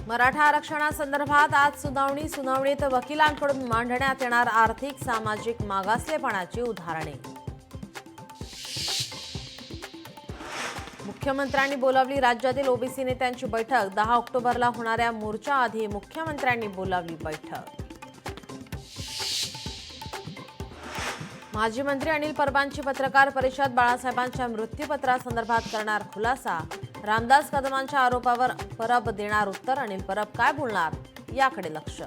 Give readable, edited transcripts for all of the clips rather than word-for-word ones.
मराठा आरक्षणासंदर्भात आज सुनावणीत वकिलांकडून मांडण्यात येणार आर्थिक सामाजिक मागासलेपणाची उदाहरणे। मुख्यमंत्र्यांनी बोलावली राज्यातील ओबीसी नेत्यांची बैठक। 10 ऑक्टोबरला होणाऱ्या मोर्चाआधी मुख्यमंत्र्यांनी बोलावली बैठक। माजी मंत्री अनिल परबांची पत्रकार परिषद। बाळासाहेबांच्या मृत्यूपत्रासंदर्भात करणार खुलासा। रामदास कदमांच्या आरोपावर परब देणार उत्तर। अनिल परब काय बोलणार याकडे लक्ष।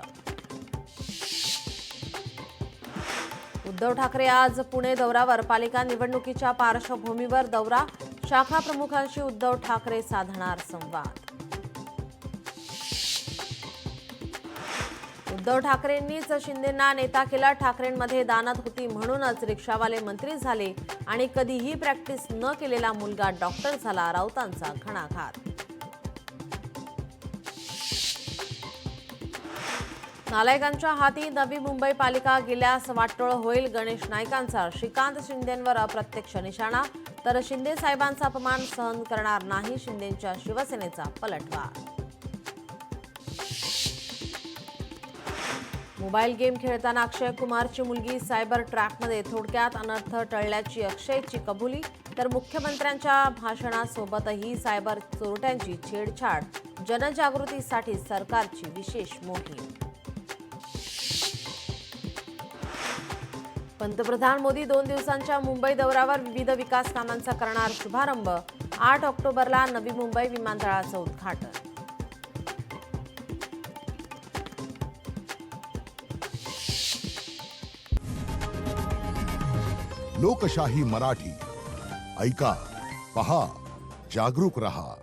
उद्धव ठाकरे आज पुणे दौऱ्यावर। पालिका निवडणुकीच्या पार्श्वभूमीवर दौरा। शाखा प्रमुखांशी उद्धव ठाकरे साधणार संवाद। उद्धव ठाकरेंनीच शिंदेंना नेता केला। ठाकरेंमध्ये दानत होती म्हणूनच रिक्षावाले मंत्री झाले आणि कधीही प्रॅक्टिस न केलेला मुलगा डॉक्टर झाला। राऊतांचा घणाघात। नालायकांच्या हाती नवी मुंबई पालिका गेल्यास वाटोळ होईल। गणेश नाईकांचा श्रीकांत शिंदेंवर अप्रत्यक्ष निशाणा। तर शिंदे साहेबांचा अपमान सहन करणार नाही। शिंदेंच्या शिवसेनेचा पलटवार। मोबाईल गेम खेळताना अक्षय कुमारची मुलगी सायबर ट्रॅकमध्ये। थोडक्यात अनर्थ टळल्याची अक्षयची कबुली। तर मुख्यमंत्र्यांच्या भाषणासोबतही सायबर चोरट्यांची छेडछाड। जनजागृतीसाठी सरकारची विशेष मोहीम। पंतप्रधान मोदी 2 दिवसांच्या मुंबई दौऱ्यावर। विविध विकास कामांचा करणार शुभारंभ। 8 ऑक्टोबरला नवी मुंबई विमानतळाचं उद्घाटन। लोकशाही मराठी ऐका, पहा, जागरूक रहा।